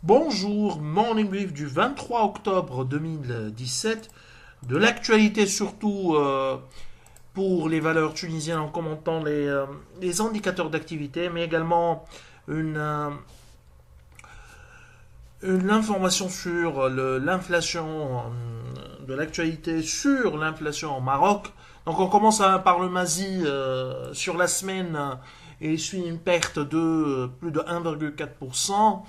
Bonjour, morning brief du 23 octobre 2017. De l'actualité surtout pour les valeurs tunisiennes en commentant les indicateurs d'activité, mais également une, euh, une information sur l'inflation, de l'actualité sur l'inflation au Maroc. Donc on commence par le Masi sur la semaine et suit une perte de plus de 1,4%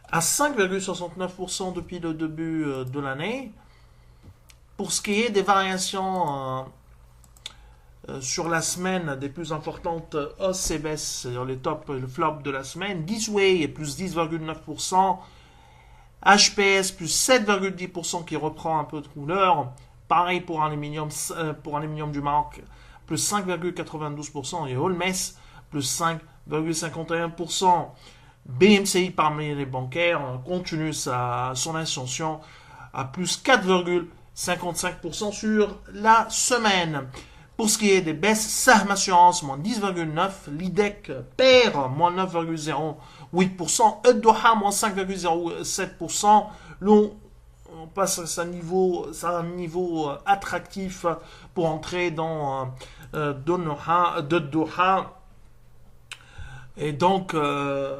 à 5,69% depuis le début de l'année. Pour ce qui est des variations sur la semaine, des plus importantes hausses et baisses, c'est-à-dire les tops et le flop de la semaine, Disway est plus 10,9%, HPS plus 7,10% qui reprend un peu de couleur, pareil pour aluminium du Maroc, plus 5,92% et Holmes plus 5,51%. BMCI parmi les bancaires continue son ascension à plus 4,55% sur la semaine. Pour ce qui est des baisses, Sahm Assurance, moins 10,9%, l'IDEC perd, moins 9,08%, Doha, moins 5,07%. On passe à un niveau attractif pour entrer dans Doha. Et donc, je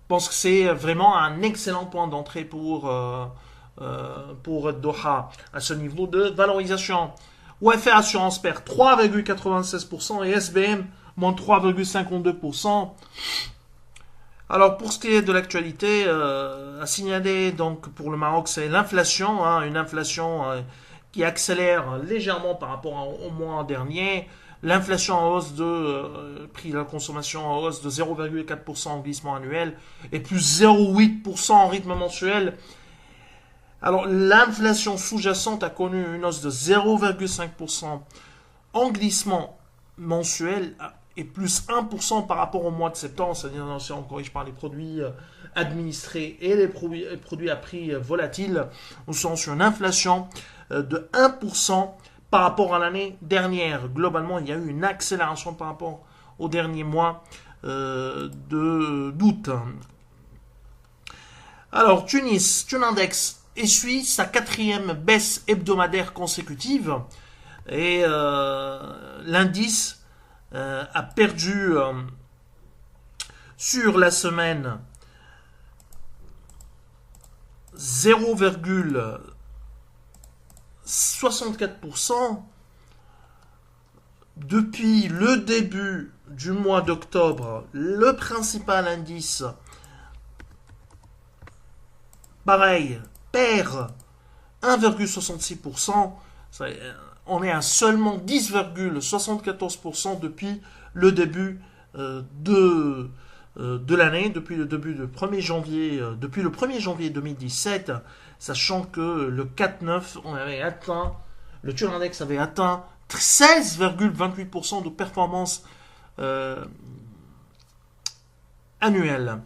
pense que c'est vraiment un excellent point d'entrée pour Doha à ce niveau de valorisation. OFR Assurance perd 3,96% et SBM moins 3,52%. Alors pour ce qui est de l'actualité, à signaler donc pour le Maroc, c'est l'inflation, une inflation qui accélère légèrement par rapport au mois dernier. L'inflation en hausse de prix de la consommation en hausse de 0,4% en glissement annuel et plus 0,8% en rythme mensuel. Alors l'inflation sous-jacente a connu une hausse de 0,5% en glissement mensuel et plus 1% par rapport au mois de septembre, c'est-à-dire si on corrige par les produits administrés et les produits à prix volatiles, nous sommes sur une inflation de 1% par rapport à l'année dernière. Globalement, il y a eu une accélération par rapport au dernier mois d'août. Alors, Tunindex essuie sa quatrième baisse hebdomadaire consécutive et l'indice a perdu sur la semaine 0,64% depuis le début du mois d'octobre. Le principal indice, pareil, perd 1,66%. On est à seulement 10,74% depuis le début de l'année, depuis le 1er janvier, depuis le 1er janvier 2017, sachant que le 4-9, le Turindex avait atteint 16,28% de performance annuelle.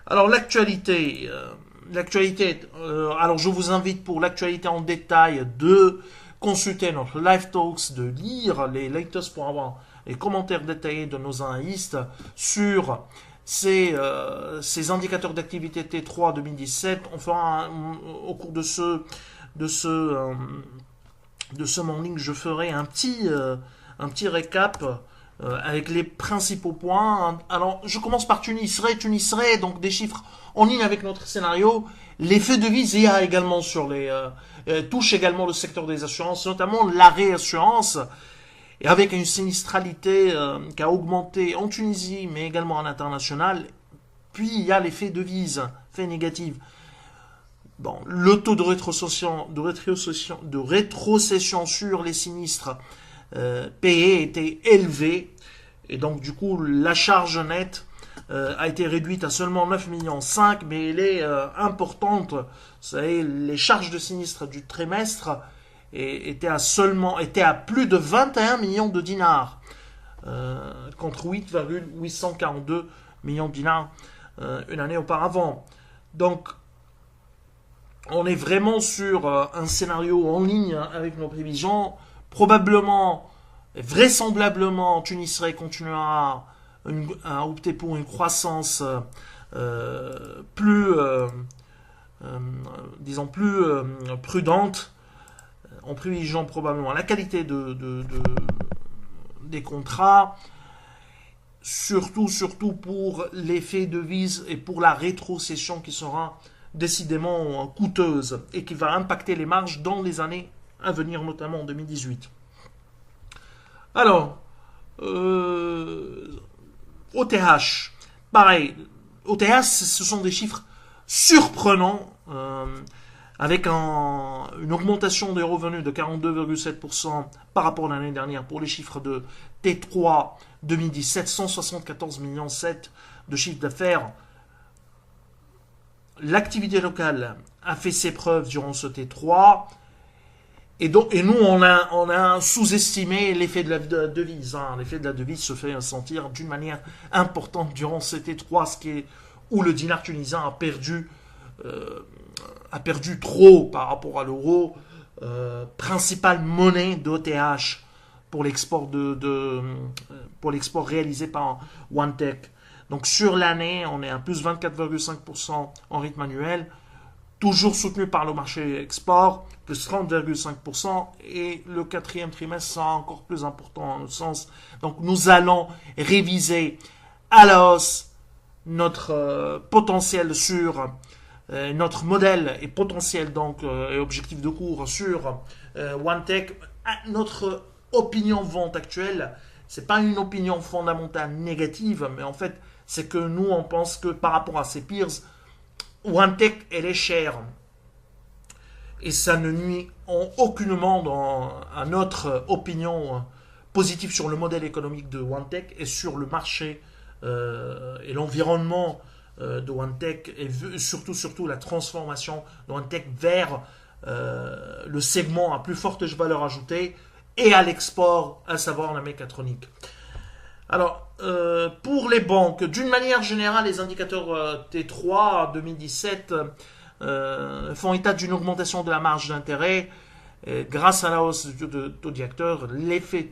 Alors l'actualité, alors je vous invite pour l'actualité en détail de consulter notre live talks, de lire les latest pour avoir les commentaires détaillés de nos analystes sur ces indicateurs d'activité T3 2017. On fera au cours de ce morning, je ferai un petit récap avec les principaux points. Alors, je commence par Tunis Ray, donc des chiffres en ligne avec notre scénario. L'effet de devise IA également touche également le secteur des assurances, notamment la réassurance, et avec une sinistralité qui a augmenté en Tunisie, mais également à l'international. Puis il y a l'effet devise, fait négatif. Bon, le taux de rétrocession sur les sinistres payés était élevé, et donc du coup la charge nette a été réduite à seulement 9,5 millions, mais elle est importante. Vous savez, les charges de sinistre du trimestre étaient à plus de 21 millions de dinars, contre 8,842 millions de dinars une année auparavant. Donc, on est vraiment sur un scénario en ligne avec nos prévisions. Probablement, vraisemblablement, Tunis Ray continuera à opter pour une croissance plus, disons, plus prudente, en privilégiant probablement la qualité des contrats, surtout pour l'effet devise et pour la rétrocession qui sera décidément coûteuse et qui va impacter les marges dans les années à venir, notamment en 2018. Alors, OTH, pareil, OTH, ce sont des chiffres surprenants, avec une augmentation des revenus de 42,7% par rapport à l'année dernière pour les chiffres de T3 2017, 174,7 millions de chiffre d'affaires. L'activité locale a fait ses preuves durant ce T3. Et nous, on a sous-estimé l'effet de la devise. L'effet de la devise se fait sentir d'une manière importante durant cet T3, où le dinar tunisien a perdu trop par rapport à l'euro, principale monnaie d'OTH pour l'export pour l'export réalisé par OneTech. Donc sur l'année, on est à plus 24,5% en rythme annuel, toujours soutenu par le marché export, plus 30,5%, et le quatrième trimestre sera encore plus important en notre sens. Donc nous allons réviser à la hausse notre potentiel sur notre modèle et potentiel donc et objectif de cours sur OneTech. Notre opinion vente actuelle, c'est pas une opinion fondamentale négative, mais en fait c'est que nous on pense que par rapport à ses peers, OneTech elle est chère et ça ne nuit aucunement à notre opinion positive sur le modèle économique de OneTech et sur le marché et l'environnement de OneTech et surtout la transformation de OneTech vers le segment à plus forte valeur ajoutée et à l'export, à savoir la mécatronique. Alors, pour les banques, d'une manière générale, les indicateurs T3 2017 font état d'une augmentation de la marge d'intérêt grâce à la hausse du taux directeur, l'effet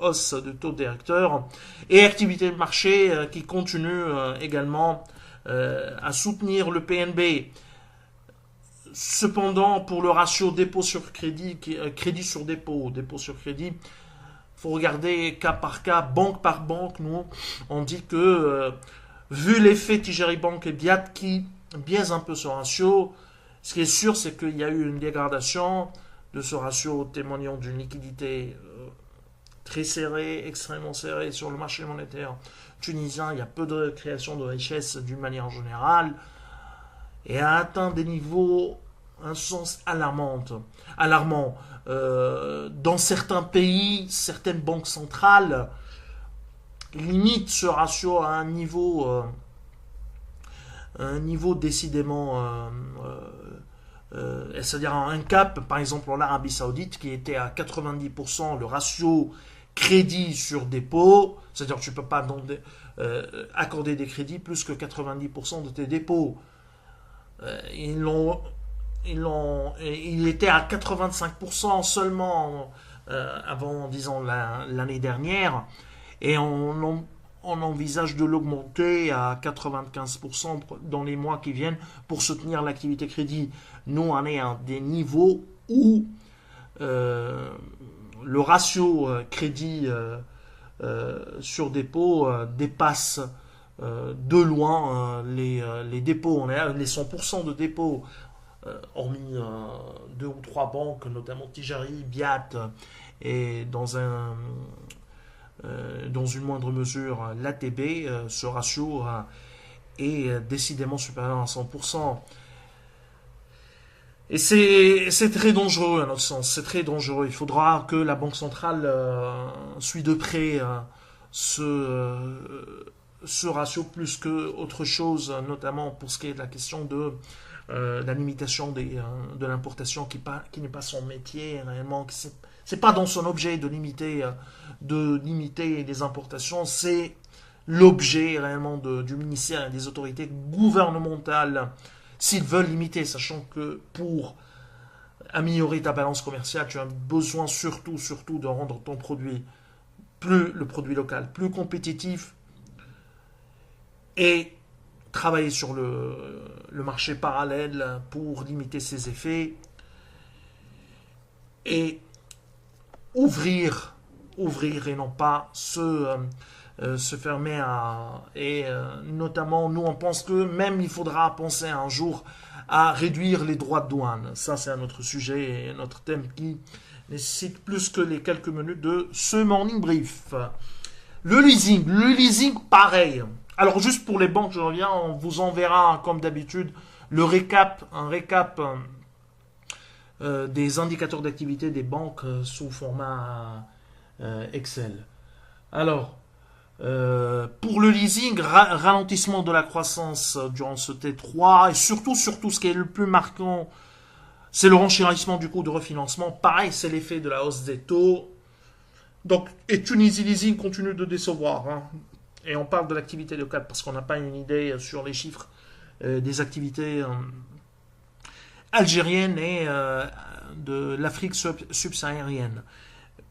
hausse du taux directeur et activité de marché qui continue également à soutenir le PNB. Cependant, pour le ratio dépôt sur crédit, crédit sur dépôt, dépôt sur crédit, faut regarder cas par cas, banque par banque. Nous, on dit que vu l'effet Tijari Bank et Biat qui biaise un peu ce ratio, ce qui est sûr, c'est qu'il y a eu une dégradation de ce ratio témoignant d'une liquidité très serrée, extrêmement serrée sur le marché monétaire tunisien. Il y a peu de création de richesse d'une manière générale et a atteint des niveaux, un sens alarmant. Dans certains pays, certaines banques centrales limitent ce ratio à un niveau décidément, c'est-à-dire un cap, par exemple en Arabie Saoudite, qui était à 90% le ratio crédit sur dépôt, c'est-à-dire que tu ne peux pas accorder des crédits plus que 90% de tes dépôts. Il était à 85% seulement avant, disons, l'année dernière, et on envisage de l'augmenter à 95% dans les mois qui viennent pour soutenir l'activité crédit. Nous, on est à des niveaux où le ratio crédit sur dépôt dépasse de loin les dépôts. On est à les 100% de dépôts, hormis deux ou trois banques, notamment Tijari, Biat, et dans une moindre mesure l'ATB, ce ratio est décidément supérieur à 100%. Et c'est très dangereux à notre sens, c'est très dangereux. Il faudra que la Banque centrale suive de près ce ratio plus que autre chose, notamment pour ce qui est de la question de la limitation de l'importation qui n'est pas son métier réellement. C'est pas dans son objet de limiter les importations, c'est l'objet réellement du ministère et des autorités gouvernementales s'ils veulent limiter, sachant que pour améliorer ta balance commerciale, tu as besoin surtout de rendre ton produit, le produit local, plus compétitif et travailler sur le marché parallèle pour limiter ses effets et ouvrir et non pas se fermer notamment nous on pense que même il faudra penser un jour à réduire les droits de douane. Ça c'est un autre sujet et un autre thème qui nécessite plus que les quelques minutes de ce morning brief. Le leasing pareil. Alors juste pour les banques, je reviens, on vous enverra comme d'habitude un récap des indicateurs d'activité des banques sous format Excel. Alors, pour le leasing, ralentissement de la croissance durant ce T3 et surtout ce qui est le plus marquant, c'est le renchérissement du coût de refinancement. Pareil, c'est l'effet de la hausse des taux. Donc, et Tunisie Leasing continue de décevoir. Hein. Et on parle de l'activité locale parce qu'on n'a pas une idée sur les chiffres des activités algériennes et de l'Afrique subsaharienne.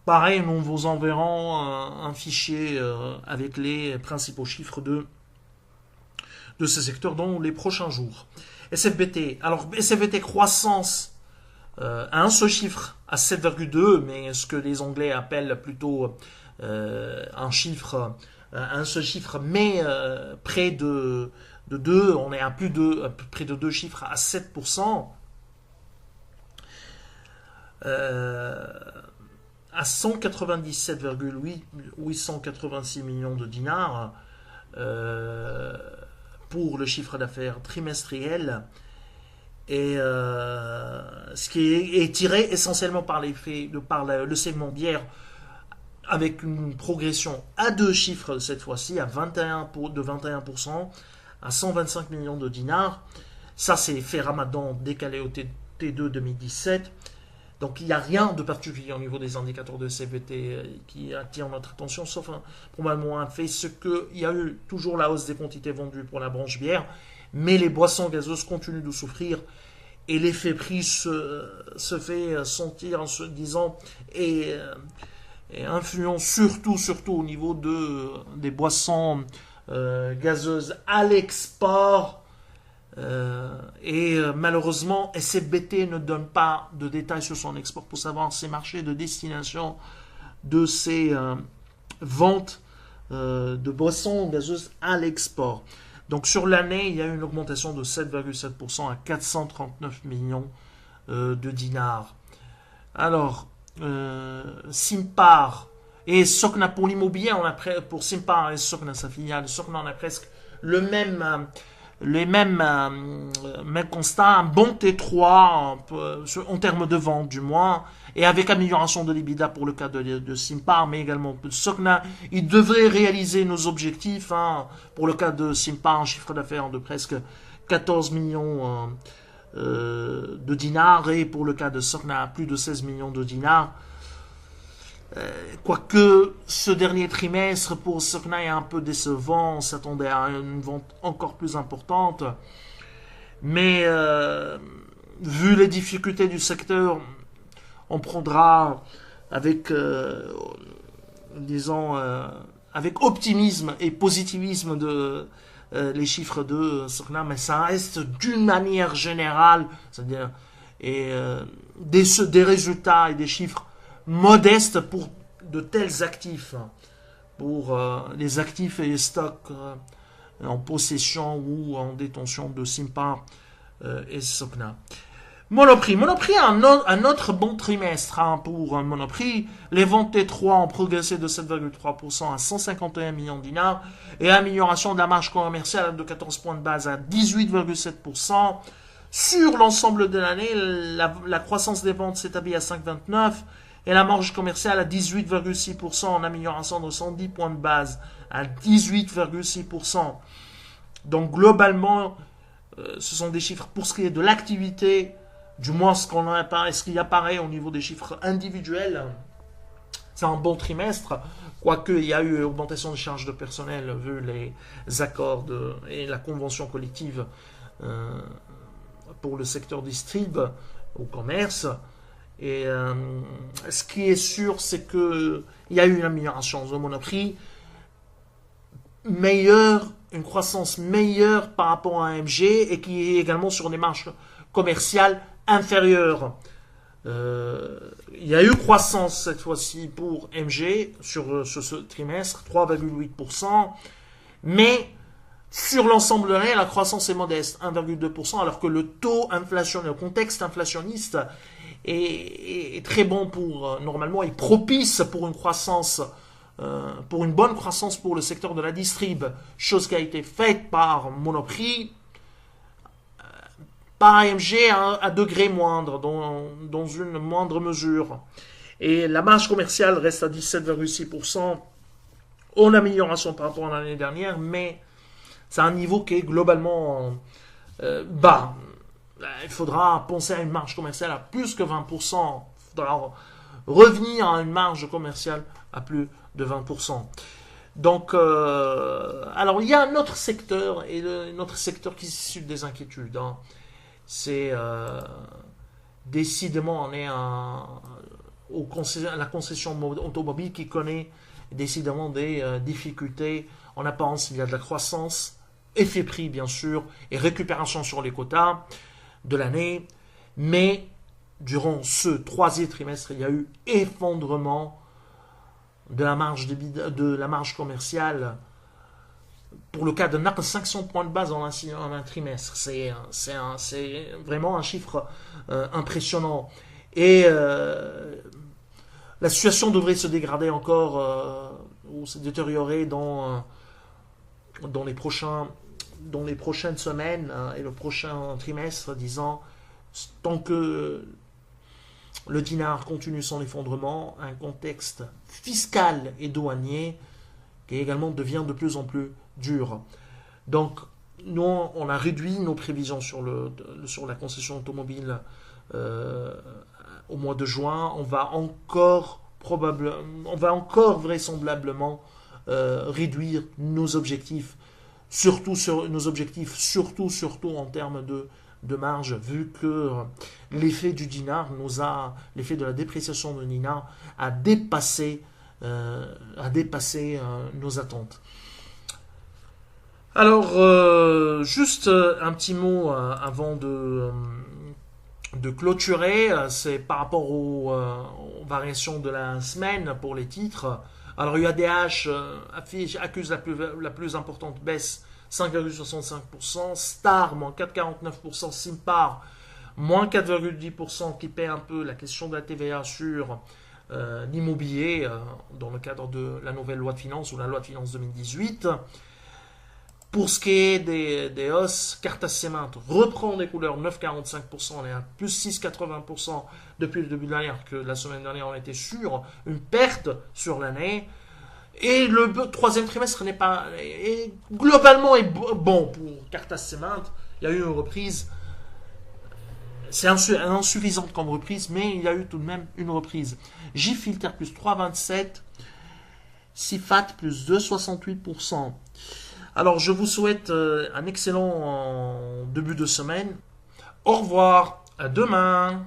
Pareil, nous vous enverrons un fichier avec les principaux chiffres de ce secteur dans les prochains jours. SFBT. Alors, SFBT croissance à un seul chiffre à 7,2, mais ce que les Anglais appellent plutôt un seul chiffre, mais près de 2, on est à près de 2 chiffres à 7%. À 197,886 millions de dinars pour le chiffre d'affaires trimestriel. Et ce qui est tiré essentiellement par le segment bière avec une progression à 2 chiffres cette fois-ci, de 21% à 125 millions de dinars. Ça, c'est l'effet Ramadan décalé au T2 2017. Donc il n'y a rien de particulier au niveau des indicateurs de CVT qui attire notre attention, sauf probablement un fait, ce qu'il y a eu toujours la hausse des quantités vendues pour la branche bière, mais les boissons gazeuses continuent de souffrir et l'effet prix se fait sentir en se disant et influent surtout au niveau des boissons gazeuses à l'export. Malheureusement, SFBT ne donne pas de détails sur son export pour savoir ses marchés de destination de ses ventes de boissons gazeuses à l'export. Donc sur l'année, il y a eu une augmentation de 7,7% à 439 millions de dinars. Alors, Simpar et Sokna pour l'immobilier, pour Simpar et Sokna, sa filiale, Sokna, on a presque les mêmes constats, un bon T3 en termes de vente du moins, et avec amélioration de l'EBITDA pour le cas de Simpar, mais également de Sokna. Il devrait réaliser nos objectifs, pour le cas de Simpar, un chiffre d'affaires de presque 14 millions de dinars, et pour le cas de Sokna, plus de 16 millions de dinars. Quoique ce dernier trimestre pour Sokna est un peu décevant, on s'attendait à une vente encore plus importante, mais vu les difficultés du secteur, on prendra avec avec optimisme et positivisme les chiffres de Sokna, mais ça reste d'une manière générale, c'est-à-dire des résultats et des chiffres modeste pour de tels actifs, pour les actifs et les stocks en possession ou en détention de Simpar et Sokna. Monoprix, un autre bon trimestre pour Monoprix. Les ventes T3 ont progressé de 7,3% à 151 millions de dinars et amélioration de la marge commerciale de 14 points de base à 18,7%. Sur l'ensemble de l'année, la croissance des ventes s'établit à 5,29%. Et la marge commerciale à 18,6% en amélioration de 110 points de base à 18,6%. Donc globalement, ce sont des chiffres pour ce qui est de l'activité, du moins ce qui apparaît au niveau des chiffres individuels. C'est un bon trimestre, quoique il y a eu augmentation des charges de personnel vu les accords et la convention collective pour le secteur distrib au commerce. Et ce qui est sûr, c'est qu'il y a eu une amélioration de Monoprix, meilleure une croissance meilleure par rapport à AMG et qui est également sur des marges commerciales inférieures. Il y a eu croissance cette fois-ci pour MG sur ce trimestre, 3,8%, mais sur l'ensemble de l'année, la croissance est modeste, 1,2%, alors que le taux inflationniste, le contexte inflationniste est très bon pour, normalement, est propice pour une croissance, pour une bonne croissance pour le secteur de la distrib, chose qui a été faite par Monoprix, par AMG à degré moindre, dans une moindre mesure. Et la marge commerciale reste à 17,6%, en amélioration par rapport à l'année dernière, mais c'est un niveau qui est globalement bas. Il faudra penser à une marge commerciale à plus que 20%. Il faudra revenir à une marge commerciale à plus de 20%. Donc, alors il y a un autre secteur, et notre secteur qui suscite des inquiétudes. Hein. C'est décidément, on est la concession automobile qui connaît décidément des difficultés en apparence. Il y a de la croissance, effet prix bien sûr, et récupération sur les quotas de l'année, mais durant ce troisième trimestre, il y a eu effondrement de la marge commerciale pour le cas de 500 points de base en un trimestre. C'est vraiment un chiffre impressionnant. Et la situation devrait se dégrader encore ou se détériorer dans les prochaines semaines et le prochain trimestre, disons, tant que le dinar continue son effondrement, un contexte fiscal et douanier qui également devient de plus en plus dur. Donc, nous, on a réduit nos prévisions sur la concession automobile au mois de juin. On va encore vraisemblablement réduire nos objectifs, surtout en termes de marge, vu que l'effet du dinar l'effet de la dépréciation du dinar a dépassé nos attentes. Alors, juste un petit mot avant de clôturer, c'est par rapport aux variations de la semaine pour les titres. Alors, UADH accuse la plus importante baisse, 5,65%, Star, moins 4,49%, Simpar, moins 4,10%, qui paie un peu la question de la TVA sur l'immobilier dans le cadre de la nouvelle loi de finances ou la loi de finances 2018. Pour ce qui est des hausses, Cartas Cement reprend des couleurs, 9,45%, on est à plus 6,80% depuis le début de l'année, alors que la semaine dernière on était sur une perte sur l'année. Et le troisième trimestre globalement est bon pour Cartas Cement. Il y a eu une reprise, c'est insuffisante comme reprise, mais il y a eu tout de même une reprise. J-Filter plus 3,27%, Sifat plus 2,68%. Alors, je vous souhaite un excellent début de semaine. Au revoir, à demain.